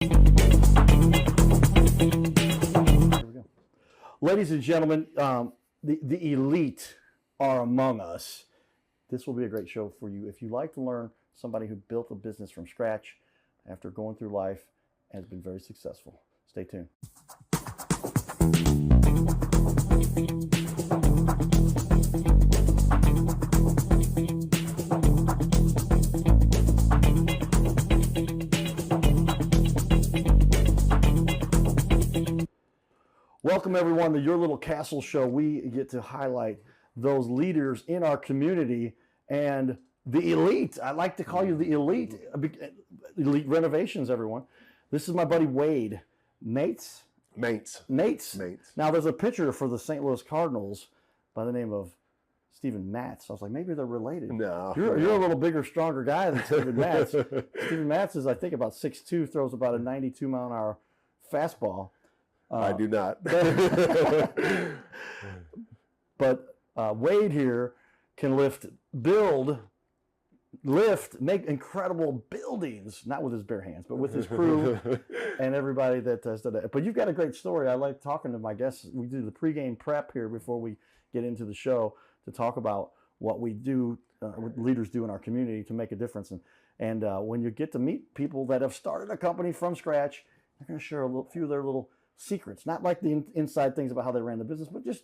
we go. Ladies and gentlemen, the elite are among us. This will be a great show for you. If you like to learn somebody who built a business from scratch after going through life and has been very successful. Stay tuned. Welcome everyone to Your Little Castle Show. We get to highlight those leaders in our community and the elite. I like to call you the elite. Elite Renovations, everyone. This is my buddy Wade. Maintz. Now there's a pitcher for the St. Louis Cardinals by the name of Steven Maintz. I was like, maybe they're related. No. You're a little bigger, stronger guy than Steven Maintz. Steven Maintz is, I think, about 6'2", throws about a 92-mile-an-hour fastball. I do not. But Wade here can make incredible buildings, not with his bare hands, but with his crew and everybody that does that. But you've got a great story. I like talking to my guests. We do the pregame prep here before we get into the show to talk about what we do, what leaders do in our community to make a difference. And when you get to meet people that have started a company from scratch, they're going to share a few of their little secrets, not like the inside things about how they ran the business, but just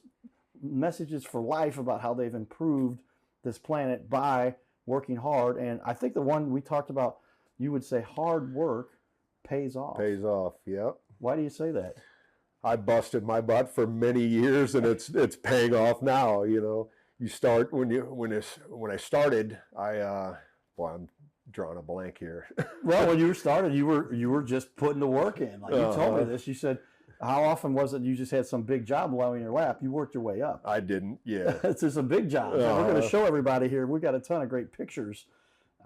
messages for life about how they've improved this planet by working hard. And I think the one we talked about, you would say hard work pays off. Pays off, yep. Why do you say that? I busted my butt for many years, and it's paying off now. You know, you start when I started, I'm drawing a blank here. Well, when you started, you were just putting the work in. Like you told me this. You said, how often was it you just had some big job lying in your lap? You worked your way up. I didn't, yeah. It's just a big job. So we're going to show everybody here. We got a ton of great pictures.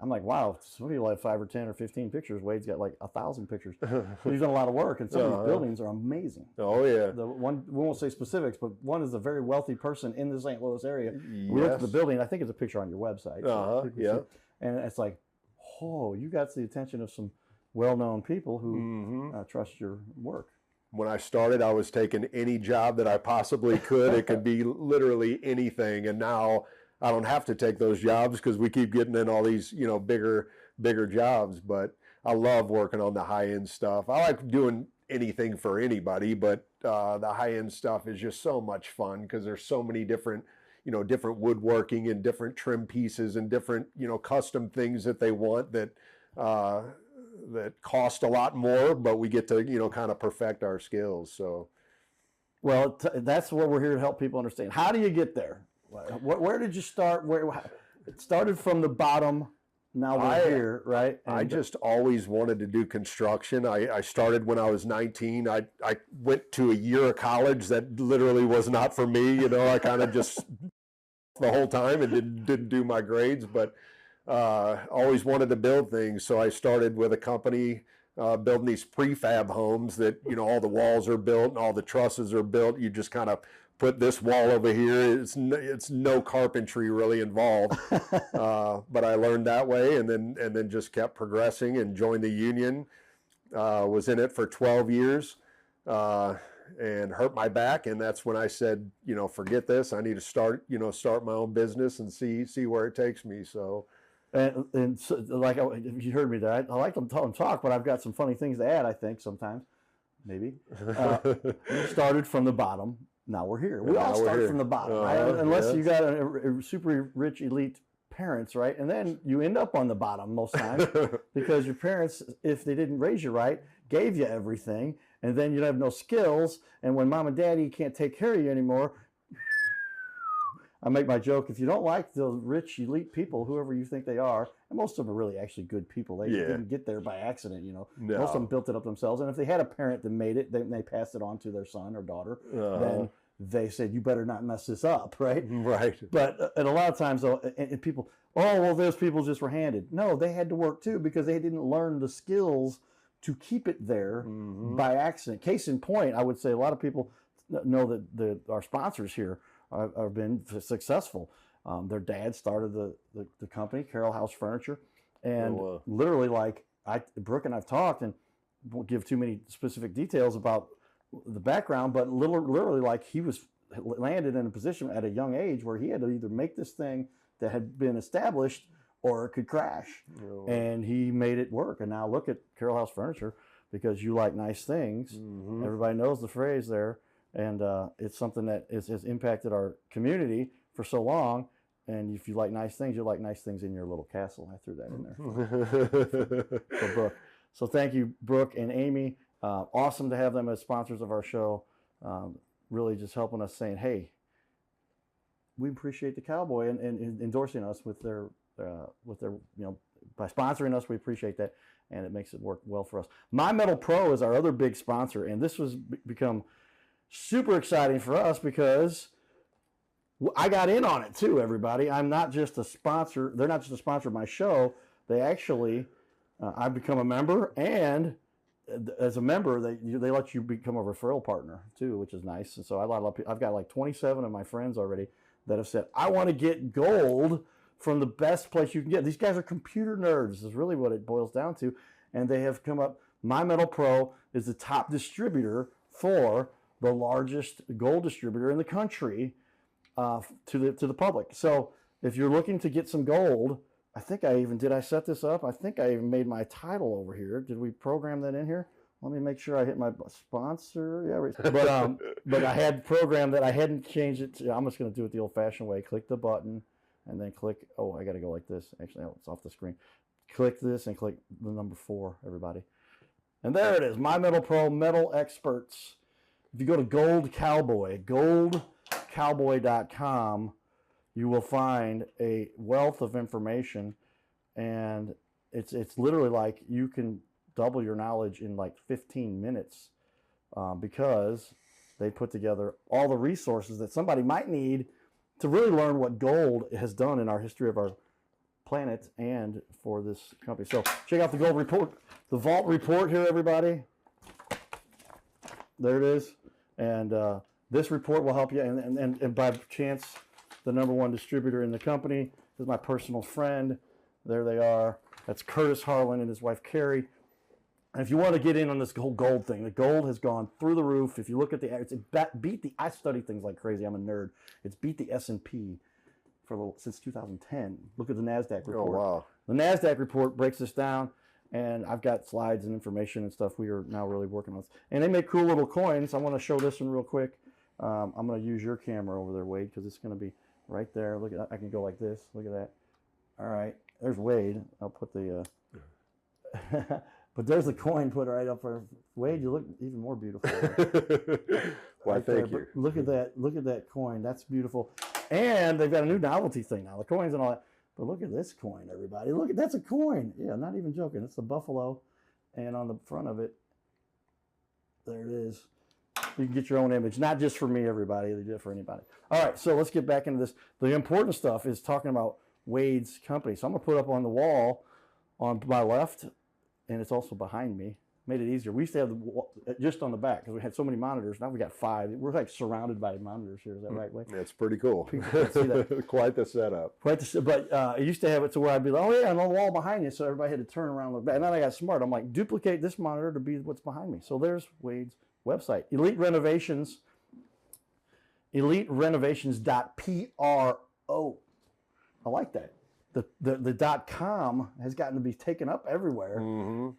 I'm like, wow, some people have 5 or 10 or 15 pictures. Wade's got like 1,000 pictures. So he's done a lot of work, and some of these buildings are amazing. Oh, yeah. The one, we won't say specifics, but one is a very wealthy person in the St. Louis area. Yes. We looked at the building. I think it's a picture on your website. Yeah. And it's like, oh, you got the attention of some well-known people who trust your work. When I started, I was taking any job that I possibly could. It could be literally anything. And now I don't have to take those jobs because we keep getting in all these, bigger jobs. But I love working on the high-end stuff. I like doing anything for anybody, but the high-end stuff is just so much fun because there's so many different woodworking and different trim pieces and different, custom things that they want that cost a lot more, but we get to, kind of perfect our skills. So, well, that's what we're here to help people understand. How do you get there? Where did you start? It started from the bottom. Now we're here, right? And I just always wanted to do construction. I started when I was 19. I went to a year of college that literally was not for me. I kind of just the whole time and didn't do my grades, but always wanted to build things. So I started with a company building these prefab homes that, all the walls are built and all the trusses are built. You just kind of put this wall over here. It's no carpentry really involved. But I learned that way and then just kept progressing and joined the union. Was in it for 12 years and hurt my back. And that's when I said, forget this. I need to start my own business and see where it takes me. So. And so, like you heard me there, I like to talk, but I've got some funny things to add, I think, sometimes, maybe. We started from the bottom. Now we're here. We all start from the bottom, right? Unless you got a super rich elite parents, right? And then you end up on the bottom most times because your parents, if they didn't raise you right, gave you everything, and then you have no skills. And when mom and daddy can't take care of you anymore, I make my joke, if you don't like the rich elite people, whoever you think they are, and most of them are really actually good people. They didn't get there by accident, No. Most of them built it up themselves. And if they had a parent that made it, they passed it on to their son or daughter, then they said, you better not mess this up, right? Right. But and a lot of times, though, and people, those people just were handed. No, they had to work too because they didn't learn the skills to keep it there by accident. Case in point, I would say a lot of people know that our sponsors here have been successful. Their dad started the company, Carroll House Furniture, and literally, like Brooke and I've talked, and won't give too many specific details about the background, but literally like he was landed in a position at a young age where he had to either make this thing that had been established or it could crash. Oh. And he made it work. And now look at Carroll House Furniture, because you like nice things. Mm-hmm. Everybody knows the phrase there. And it's something that has impacted our community for so long. And if you like nice things, you like nice things in your little castle. I threw that in there. For Brooke. So thank you, Brooke and Amy. Awesome to have them as sponsors of our show. Really just helping us, saying, hey, we appreciate the Cowboy and endorsing us with their, by sponsoring us. We appreciate that. And it makes it work well for us. My Metal Pro is our other big sponsor. And this was become super exciting for us because I got in on it too, everybody. I'm not just a sponsor. They're not just a sponsor of my show. They actually, I've become a member, and as a member, they let you become a referral partner too, which is nice. And so I've got like 27 of my friends already that have said, I want to get gold from the best place you can get. These guys are computer nerds is really what it boils down to. And they have come up, My Metal Pro is the top distributor for the largest gold distributor in the country to the public. So if you're looking to get some gold, I think did I set this up? I think I even made my title over here. Did we program that in here? Let me make sure I hit my sponsor. Yeah, but I had programmed that. I hadn't changed it. I'm just going to do it the old-fashioned way. Click the button and then click. Oh, I got to go like this. Actually, it's off the screen. Click this and click the number 4, everybody. And there it is. My Metal Pro, Metal Experts. If you go to Gold Cowboy, goldcowboy.com, you will find a wealth of information, and it's literally like you can double your knowledge in like 15 minutes because they put together all the resources that somebody might need to really learn what gold has done in our history of our planet and for this company. So check out the gold report, the vault report here, everybody. There it is. And this report will help you. And by chance, the #1 distributor in the company is my personal friend. There they are. That's Curtis Harlan and his wife, Carrie. And if you want to get in on this whole gold thing, the gold has gone through the roof. If you look at I study things like crazy. I'm a nerd. It's beat the S&P since 2010. Look at the NASDAQ report. Oh, wow. The NASDAQ report breaks this down, and I've got slides and information and stuff we are now really working on. And they make cool little coins. I want to show this one real quick. I'm going to use your camera over there, Wade, because it's going to be right there. Look at that. I can go like this. Look at that. All right. There's Wade. I'll put the... but there's the coin put right up for Wade. You look even more beautiful. Why, right thank you. Look at that. Look at that coin. That's beautiful. And they've got a new novelty thing now, the coins and all that. But look at this coin, everybody. Look, that's a coin. Yeah, not even joking. It's the buffalo. And on the front of it, there it is. You can get your own image. Not just for me, everybody. They do it for anybody. All right, so let's get back into this. The important stuff is talking about Wade's company. So I'm going to put up on the wall on my left, and it's also behind me. Made it easier. We used to have just on the back because we had so many monitors. Now we got 5. We're like surrounded by monitors here. Is that right, Wade? That's pretty cool. People can't see that. Quite the setup. But I used to have it to where I'd be like, oh yeah, on the wall behind you. So everybody had to turn around and look back. And then I got smart. I'm like, duplicate this monitor to be what's behind me. So there's Wade's website. Elite Renovations. EliteRenovations.pro. I like that. The .com has gotten to be taken up everywhere,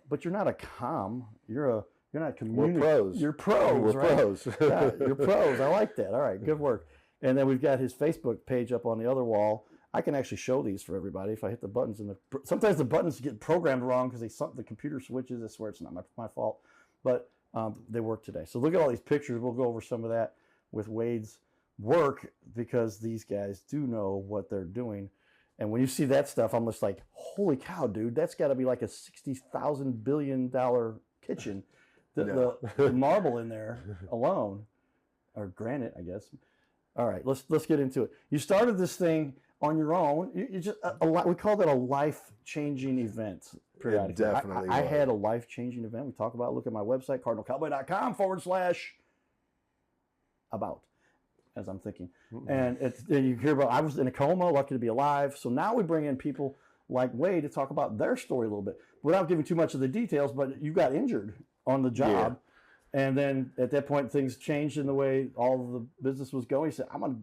but you're not a com. You're not a community. We're pros. You're pros. We're right? pros. Yeah, you're pros. I like that. All right, good work. And then we've got his Facebook page up on the other wall. I can actually show these for everybody if I hit the buttons. Sometimes the buttons get programmed wrong because the computer switches. I swear it's not my fault, but they work today. So look at all these pictures. We'll go over some of that with Wade's work because these guys do know what they're doing. And when you see that stuff, I'm just like, holy cow, dude, that's got to be like a $60,000 billion kitchen. The marble in there alone, or granite, I guess. All right, let's get into it. You started this thing on your own. You just we call that a life-changing event. Periodically. It definitely I had a life-changing event. We talk about. Look at my website, cardinalcowboy.com/about. As I'm thinking. And you hear about, I was in a coma, lucky to be alive. So now we bring in people like Wade to talk about their story a little bit without giving too much of the details, but you got injured on the job. And then at that point, things changed in the way all of the business was going. He said, I'm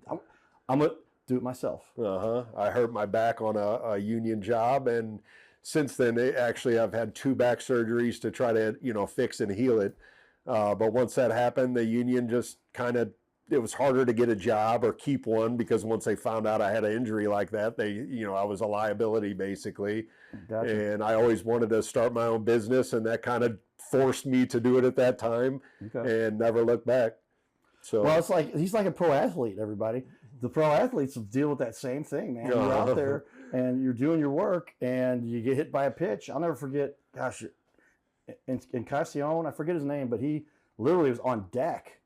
gonna do it myself. I hurt my back on a union job, and since then, actually, I've had 2 back surgeries to try to, fix and heal it. But once that happened, the union just it was harder to get a job or keep one, because once they found out I had an injury like that, I was a liability basically. Gotcha. And I always wanted to start my own business, and that kind of forced me to do it at that time, and never look back. So, well, it's like, he's like a pro athlete, everybody. The pro athletes deal with that same thing, man. You're out there and you're doing your work and you get hit by a pitch. I'll never forget, gosh, in Cassione, I forget his name, but he literally was on deck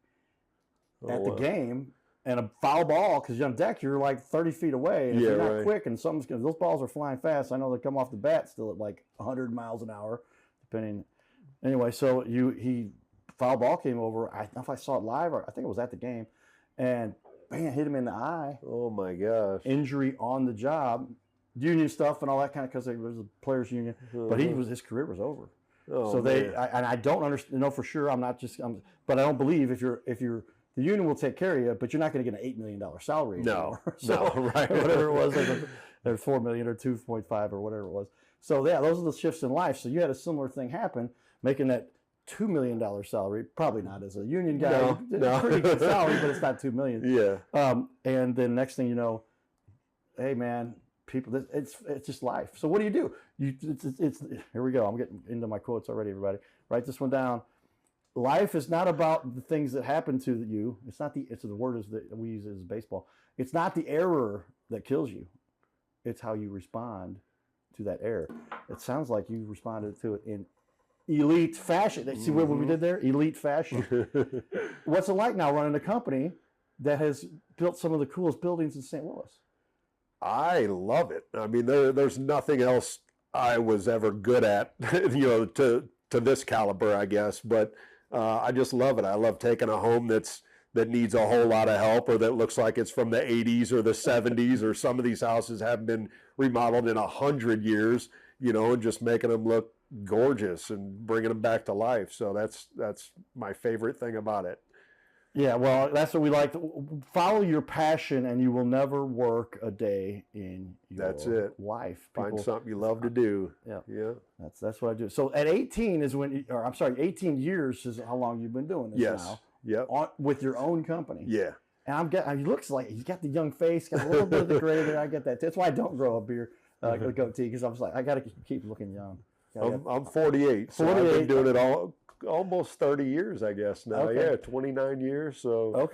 at the game, and a foul ball, because you're on deck, you're like 30 feet away. And if you're not quick and those balls are flying fast. I know they come off the bat still at like 100 miles an hour, depending. Anyway, so he foul ball came over. I don't know if I saw it live, or I think it was at the game, and man, hit him in the eye. Oh my gosh! Injury on the job, union stuff and all that kind of, because there was a players' union. But his career was over. Oh, so I don't understand. No, for sure. But I don't believe if you're the union will take care of you, but you're not going to get an $8 million salary anymore. Right? Whatever it was, or $4 million or 2.5 or whatever it was. So yeah, those are the shifts in life. So you had a similar thing happen, making that $2 million salary, probably not as a union guy. No. Pretty good salary, but it's not $2 million. Yeah. And then next thing you know, hey man, people, it's just life. So what do you do? It's here we go. I'm getting into my quotes already, everybody. Write this one down. Life is not about the things that happen to you. It's not it's the word that we use as baseball. It's not the error that kills you. It's how you respond to that error. It sounds like you responded to it in elite fashion. See what we did there? Elite fashion. What's it like now running a company that has built some of the coolest buildings in St. Louis? I love it. I mean, there's nothing else I was ever good at, to this caliber, I guess. But I just love it. I love taking a home that needs a whole lot of help, or that looks like it's from the 80s or the 70s, or some of these houses haven't been remodeled in 100 years, and just making them look gorgeous and bringing them back to life. So that's my favorite thing about it. Yeah, well, that's what we like. Follow your passion, and you will never work a day in your life. Find something you love to do. Yeah. That's what I do. So at 18 is 18 years is how long you've been doing this now. Yeah. With your own company. Yeah. And he looks like he's got the young face, got a little bit of the gray there. I get that. That's why I don't grow a beard, a goatee, because I was like, I got to keep looking young. I'm 48, so I've been doing it almost 30 years, I guess now. Okay. Yeah, 29 years. So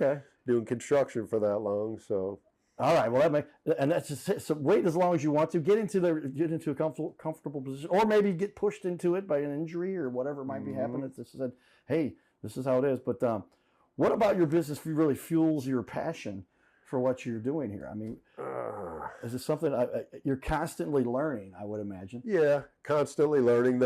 doing construction for that long. So all right, well that's just it. So wait as long as you want to get into a comfortable position, or maybe get pushed into it by an injury or whatever might be happening. This said, hey, this is how it is. But what about your business really fuels your passion for what you're doing here? I mean, is it something you're constantly learning, I would imagine? Yeah, constantly learning.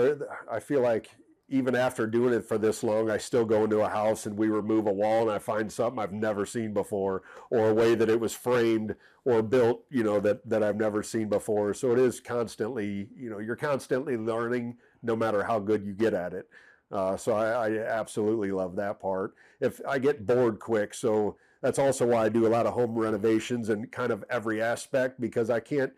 I feel like even after doing it for this long, I still go into a house and we remove a wall and I find something I've never seen before, or a way that it was framed or built, that I've never seen before. So it is constantly, you're constantly learning no matter how good you get at it. So I absolutely love that part. If I get bored quick, so that's also why I do a lot of home renovations and kind of every aspect, because I can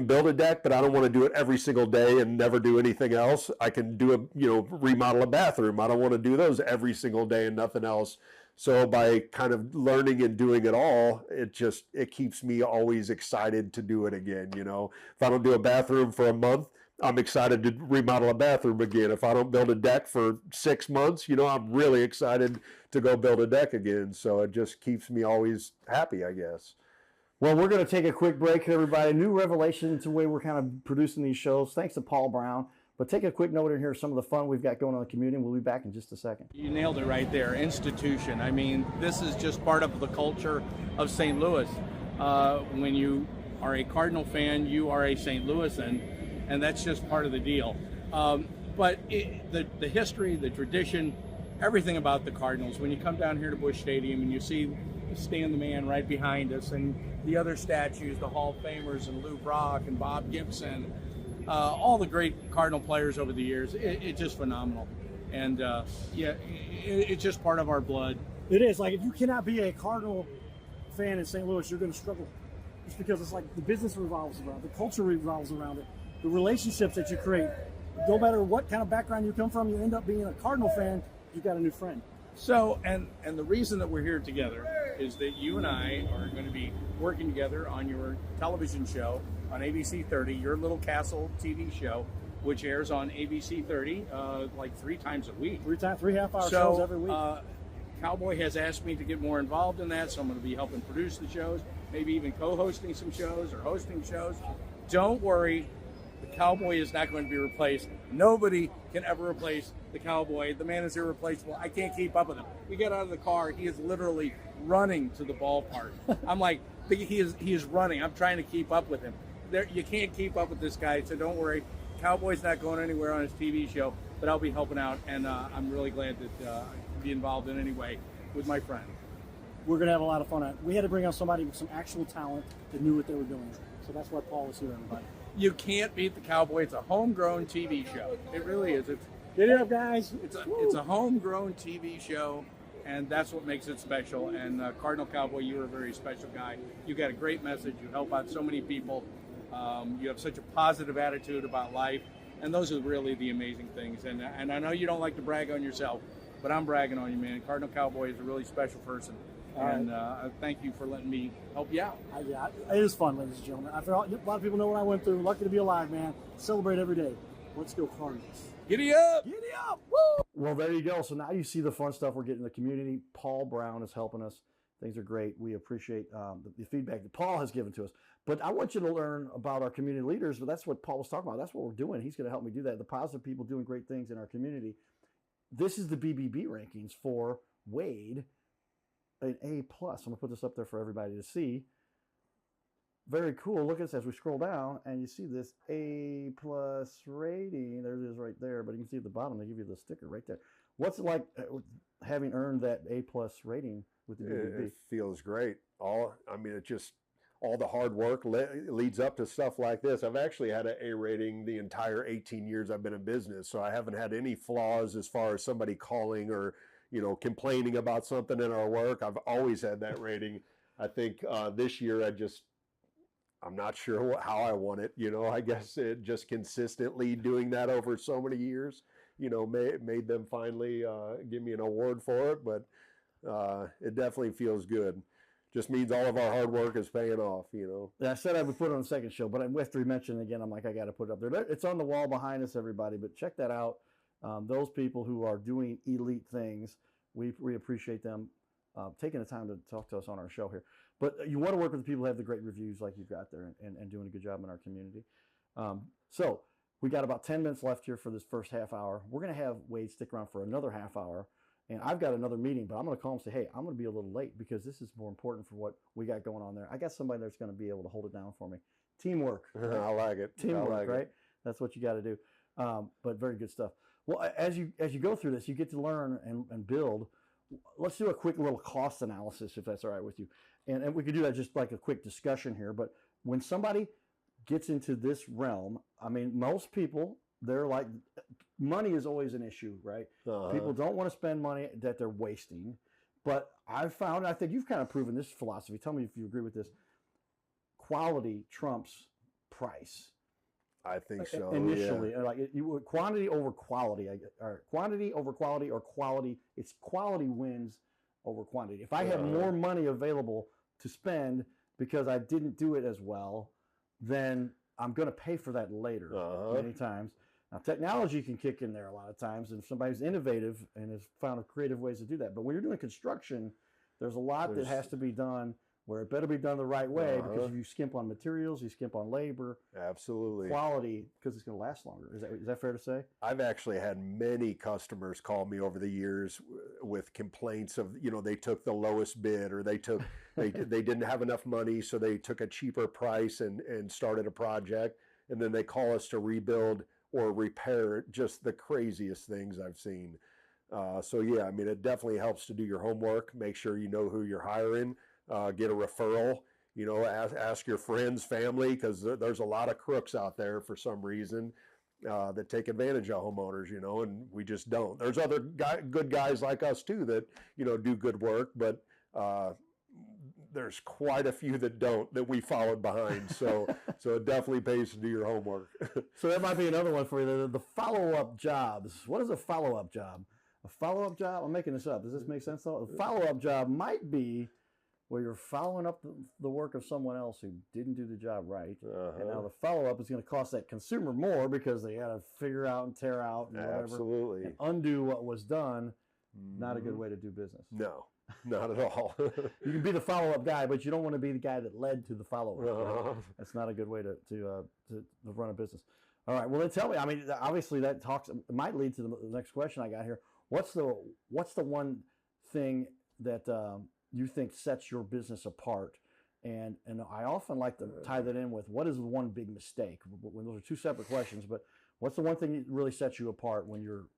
build a deck, but I don't want to do it every single day and never do anything else. I can remodel a bathroom. I don't want to do those every single day and nothing else. So by kind of learning and doing it all, it keeps me always excited to do it again. If I don't do a bathroom for a month, I'm excited to remodel a bathroom again. If I don't build a deck for 6 months, I'm really excited to go build a deck again. So it just keeps me always happy, I guess. Well, we're going to take a quick break, everybody. New Revelations, the way we're kind of producing these shows. Thanks to Paul Brown. But take a quick note in here of some of the fun we've got going on in the community, and we'll be back in just a second. You nailed it right there. Institution. I mean, this is just part of the culture of St. Louis. When you are a Cardinal fan, you are a St. Louisan, and that's just part of the deal. But the history, the tradition, everything about the Cardinals, when you come down here to Busch Stadium and you see Stan the Man right behind us, and the other statues, the Hall of Famers, and Lou Brock and Bob Gibson, all the great Cardinal players over the years, it's just phenomenal. And yeah, it's just part of our blood. It is. Like, if you cannot be a Cardinal fan in St. Louis, you're going to struggle. Just because it's like the business revolves around it, the culture revolves around it, the relationships that you create. No matter what kind of background you come from, you end up being a Cardinal fan, you've got a new friend. So, and the reason that we're here together is that you and I are going to be working together on your television show on ABC 30, your Little Castle TV show, which airs on ABC 30 like 3 times a week. 3 half-hour shows every week. Cowboy has asked me to get more involved in that, so I'm going to be helping produce the shows, maybe even co-hosting some shows or hosting shows. Don't worry, the Cowboy is not going to be replaced. Nobody can ever replace the Cowboy. The man is irreplaceable. I can't keep up with him. We get out of the car, he is literally running to the ballpark. I'm like, he is running. I'm trying to keep up with him. You can't keep up with this guy, so don't worry. Cowboy's not going anywhere on his TV show, but I'll be helping out, and I'm really glad that I can be involved in any way with my friend. We're going to have a lot of fun. We had to bring out somebody with some actual talent that knew what they were doing. So that's why Paul was here, everybody. You can't beat the Cowboy. It's a homegrown TV show. It really is. Get it up, guys. It's a homegrown TV show, and that's what makes it special. And Cardinal Cowboy, you're a very special guy. You got a great message. You help out so many people. You have such a positive attitude about life, and those are really the amazing things. And I know you don't like to brag on yourself, but I'm bragging on you, man. Cardinal Cowboy is a really special person. And thank you for letting me help you out. Yeah, it is fun, ladies and gentlemen. A lot of people know what I went through. Lucky to be alive, man. Celebrate every day. Let's go Cardinals. Giddy up! Giddy up! Woo! Well, there you go. So now you see the fun stuff we're getting in the community. Paul Brown is helping us. Things are great. We appreciate the feedback that Paul has given to us. But I want you to learn about our community leaders. But that's what Paul was talking about. That's what we're doing. He's going to help me do that. The positive people doing great things in our community. This is the BBB rankings for Wade. An A+. I'm going to put this up there for everybody to see. Very cool. Look at this as we scroll down, and you see this A+ rating. There it is right there, but you can see at the bottom, they give you the sticker right there. What's it like having earned that A+ rating with the BBB? It feels great. All the hard work leads up to stuff like this. I've actually had an A rating the entire 18 years I've been in business, so I haven't had any flaws as far as somebody calling or complaining about something in our work. I've always had that rating. I think this year I'm not sure how I won it. I guess it just consistently doing that over so many years, made them finally give me an award for it. But it definitely feels good. Just means all of our hard work is paying off, I said I would put it on the second show, but after you mentioned it again, I'm like, I got to put it up there. It's on the wall behind us, everybody, but check that out. Those people who are doing elite things, we appreciate them taking the time to talk to us on our show here. But you want to work with the people who have the great reviews like you've got there and doing a good job in our community. So we got about 10 minutes left here for this first half hour. We're going to have Wade stick around for another half hour. And I've got another meeting, but I'm going to call him and say, hey, I'm going to be a little late because this is more important for what we got going on there. I got somebody that's going to be able to hold it down for me. Teamwork. Right? I like it. Teamwork, right? That's what you got to do. But very good stuff. Well, as you go through this, you get to learn and build. Let's do a quick little cost analysis, if that's all right with you. And we could do that just like a quick discussion here. But when somebody gets into this realm, I mean, most people, they're like, money is always an issue, right? People don't want to spend money that they're wasting. But I've found, I think you've kind of proven this philosophy. Tell me if you agree with this. Quality trumps price. I think so. Initially, yeah. like quantity over quality, or quantity over quality, or quality. It's quality wins over quantity. If I have more money available to spend because I didn't do it as well, then I'm going to pay for that later. Many times. Now, technology can kick in there a lot of times, and if somebody's innovative and has found creative ways to do that. But when you're doing construction, there's a lot that has to be done where it better be done the right way because if you skimp on materials, you skimp on labor. Absolutely. Quality, because it's going to last longer. Is that fair to say? I've actually had many customers call me over the years with complaints of, they took the lowest bid or they didn't have enough money, so they took a cheaper price and started a project. And then they call us to rebuild or repair just the craziest things I've seen. So yeah, I mean, it definitely helps to do your homework, make sure you know who you're hiring. Get a referral, ask your friends, family, because there's a lot of crooks out there for some reason. that take advantage of homeowners, and we just don't. There's other good guys like us too that, do good work, but there's quite a few that don't, that we followed behind. So it definitely pays to do your homework. So that might be another one for you. The follow-up jobs. What is a follow-up job? A follow-up job? I'm making this up. Does this make sense though? A follow-up job might be where you're following up the work of someone else who didn't do the job right. And now the follow-up is going to cost that consumer more because they got to figure out and tear out and whatever. Absolutely. And undo what was done. Not a good way to do business. No, not at all. You can be the follow-up guy, but you don't want to be the guy that led to the follow-up. Right? That's not a good way to run a business. All right. Well, then tell me. I mean, obviously that it might lead to the next question I got here. What's the one thing that you think sets your business apart? And I often like to tie that in with what is the one big mistake? When those are two separate questions, but what's the one thing that really sets you apart when you're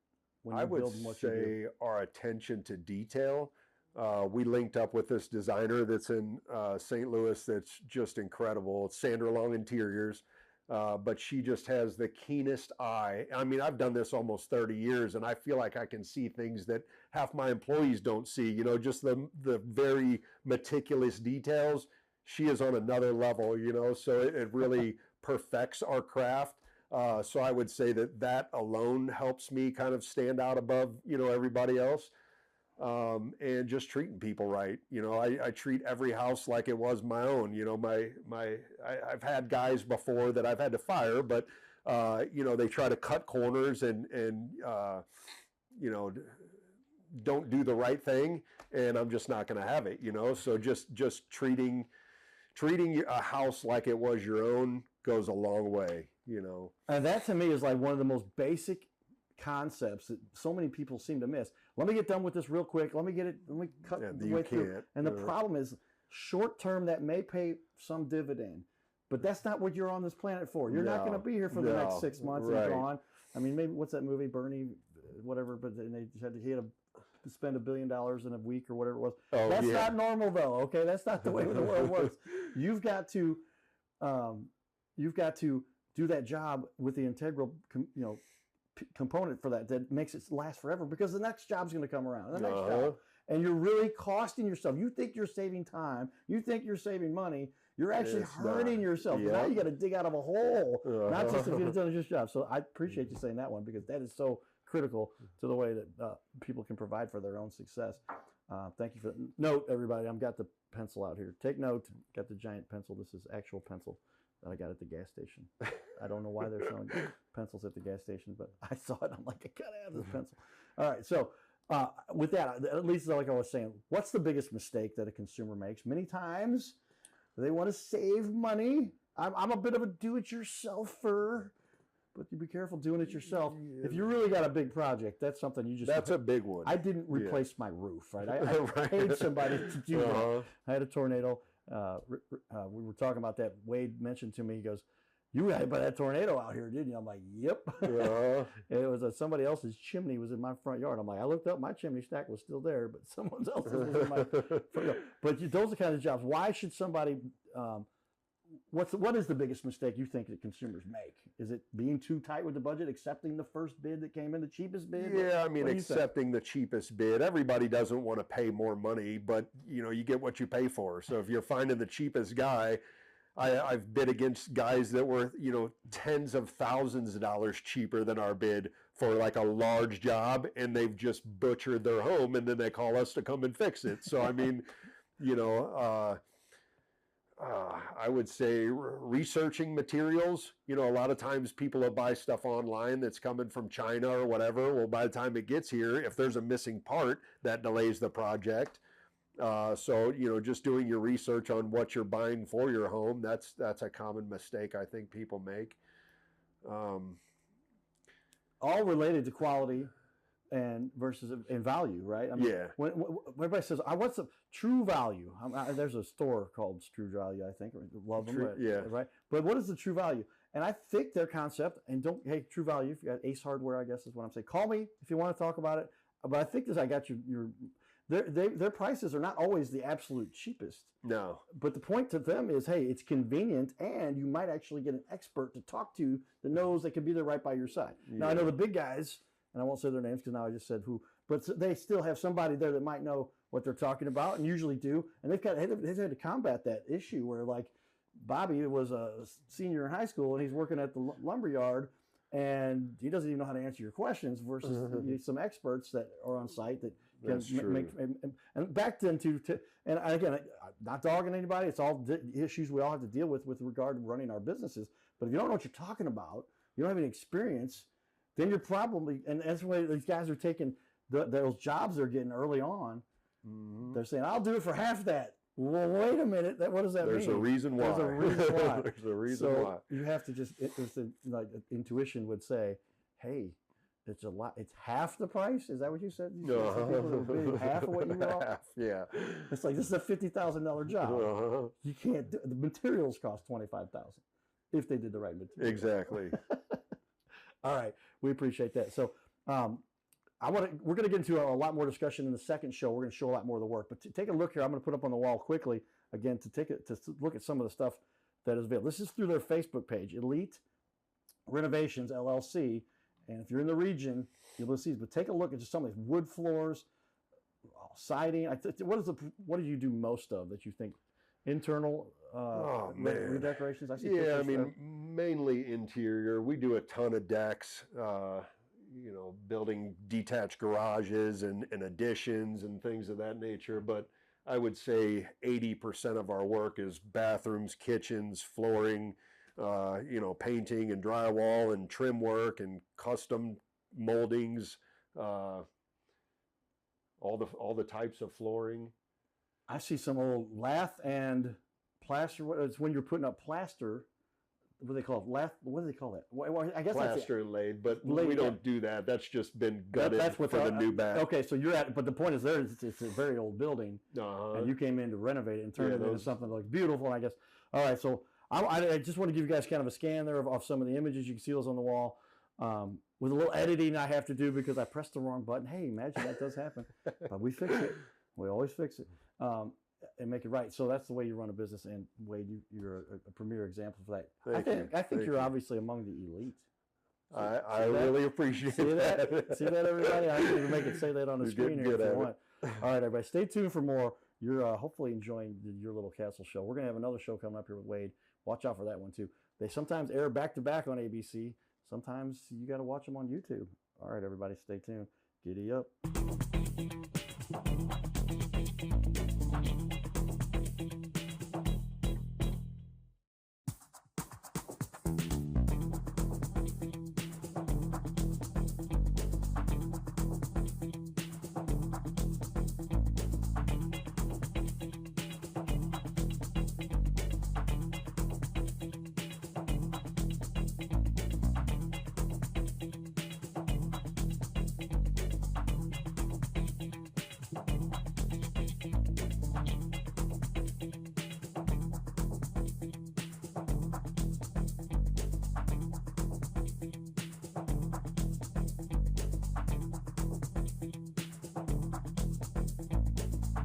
building what you do? I would say our attention to detail. We linked up with this designer that's in St. Louis that's just incredible. It's Sandra Long Interiors. But she just has the keenest eye. I mean, I've done this almost 30 years, and I feel like I can see things that half my employees don't see, just the very meticulous details. She is on another level, so it really perfects our craft. So I would say that alone helps me kind of stand out above, everybody else. And just treating people right. I treat every house like it was my own. I've had guys before that I've had to fire, but they try to cut corners and don't do the right thing, and I'm just not going to have it. So just treating a house like it was your own goes a long way. And that to me is like one of the most basic concepts that so many people seem to miss. Let me get done with this real quick. Let me cut the way through. And the problem is, short term, that may pay some dividend, but that's not what you're on this planet for. You're not going to be here for the next 6 months and gone. I mean, maybe what's that movie, Bernie, whatever? But then he had to spend $1 billion in a week or whatever it was. That's not normal, though. Okay, that's not the way the world works. You've got to do that job with the integral, component for that makes it last forever, because the next job's going to come around, the next job, and you're really costing yourself. You think you're saving time, you think you're saving money, you're actually hurting yourself. Now you got to dig out of a hole, not just if you've done this job. So I appreciate you saying that one, because that is so critical to the way that people can provide for their own success. Thank you for that. Note, everybody, I've got the pencil out here. Take note. Got the giant pencil. This is actual pencil that I got at the gas station. I don't know why they're selling pencils at the gas station, but I saw it. I'm like, I gotta have this pencil. All right, so with that, at least like I was saying, what's the biggest mistake that a consumer makes? Many times they want to save money. I'm a bit of a do-it-yourselfer, but you be careful doing it yourself. If you really got a big project, that's something you just... That's a big one. I didn't replace my roof, right? I paid somebody to do that. I had a tornado. We were talking about that. Wade mentioned to me, he goes, "You had by that tornado out here, didn't you?" I'm like, "Yep." It was somebody else's chimney was in my front yard. I'm like, I looked up, my chimney stack was still there, but someone else's was in my front yard. But those are the kind of jobs. Why should somebody? What is the biggest mistake you think that consumers make? Is it being too tight with the budget, accepting the first bid that came in, the cheapest bid? Yeah, I mean, accepting the cheapest bid. Everybody doesn't want to pay more money, but you get what you pay for. So if you're finding the cheapest guy, I've bid against guys that were, tens of thousands of dollars cheaper than our bid for like a large job, and they've just butchered their home, and then they call us to come and fix it. So I mean, I would say researching materials. A lot of times people will buy stuff online that's coming from China or whatever. Well, by the time it gets here, if there's a missing part, that delays the project. So, just doing your research on what you're buying for your home, that's a common mistake I think people make. All related to quality and versus in value, right? I mean, when everybody says, "What's the true value?" There's a store called True Value, I think. Love them, right? But what is the true value? And I think their concept, and True Value, if you got Ace Hardware, I guess is what I'm saying. Call me if you want to talk about it. But I think I got your their prices are not always the absolute cheapest. No. But the point to them is, hey, it's convenient, and you might actually get an expert to talk to that knows they can be there right by your side. Yeah. Now, I know the big guys, and I won't say their names because now I just said who, but they still have somebody there that might know what they're talking about, and usually do. And they've had to combat that issue where, like, Bobby was a senior in high school, and he's working at the lumber yard, and he doesn't even know how to answer your questions versus some experts that are on site that can make. And back then, and again, I'm not dogging anybody. It's all issues we all have to deal with regard to running our businesses. But if you don't know what you're talking about, you don't have any experience, then you're probably, and that's why these guys are taking those jobs they're getting early on. Mm-hmm. They're saying, I'll do it for half that. Well, wait a minute. What does that mean? There's a reason why. There's a reason why. There's a reason why. You have to just, like intuition would say, hey, it's a lot. It's half the price. Is that what you said? Half of what you want? Half, yeah. It's like, this is a $50,000 job. You can't do the materials cost $25,000 if they did the right materials. Exactly. All right, we appreciate that. So, we're going to get into a lot more discussion in the second show. We're going to show a lot more of the work. But take a look here. I'm going to put up on the wall quickly again to look at some of the stuff that is available. This is through their Facebook page, Elite Renovations LLC. And if you're in the region, you'll see. But take a look at just some of these wood floors, siding. What do you do most of that you think internal redecorations? I mean, mainly interior. We do a ton of decks. Building detached garages and additions and things of that nature. But I would say 80% of our work is bathrooms, kitchens, flooring, painting and drywall and trim work and custom moldings, all the types of flooring. I see some old lath and plaster. It's when you're putting up plaster. What do they call it? What do they call that? Well, I guess plaster and laid, but we don't do that. That's just been gutted that's for the new back. Okay, so but the point is it's a very old building, and you came in to renovate it and turn it into something like beautiful, I guess. All right, so I just want to give you guys kind of a scan there of some of the images. You can see those on the wall. With a little editing I have to do because I pressed the wrong button. Hey, imagine that does happen. But we fix it. We always fix it. And make it right. So that's the way you run a business, and Wade, you're a premier example for that. I think you're obviously among the elite. I really appreciate that. See that, everybody? I can even make it say that on the screen here if you want. All right, everybody, stay tuned for more. You're hopefully enjoying your little castle show. We're going to have another show coming up here with Wade. Watch out for that one, too. They sometimes air back-to-back on ABC. Sometimes you got to watch them on YouTube. All right, everybody, stay tuned. Giddy up.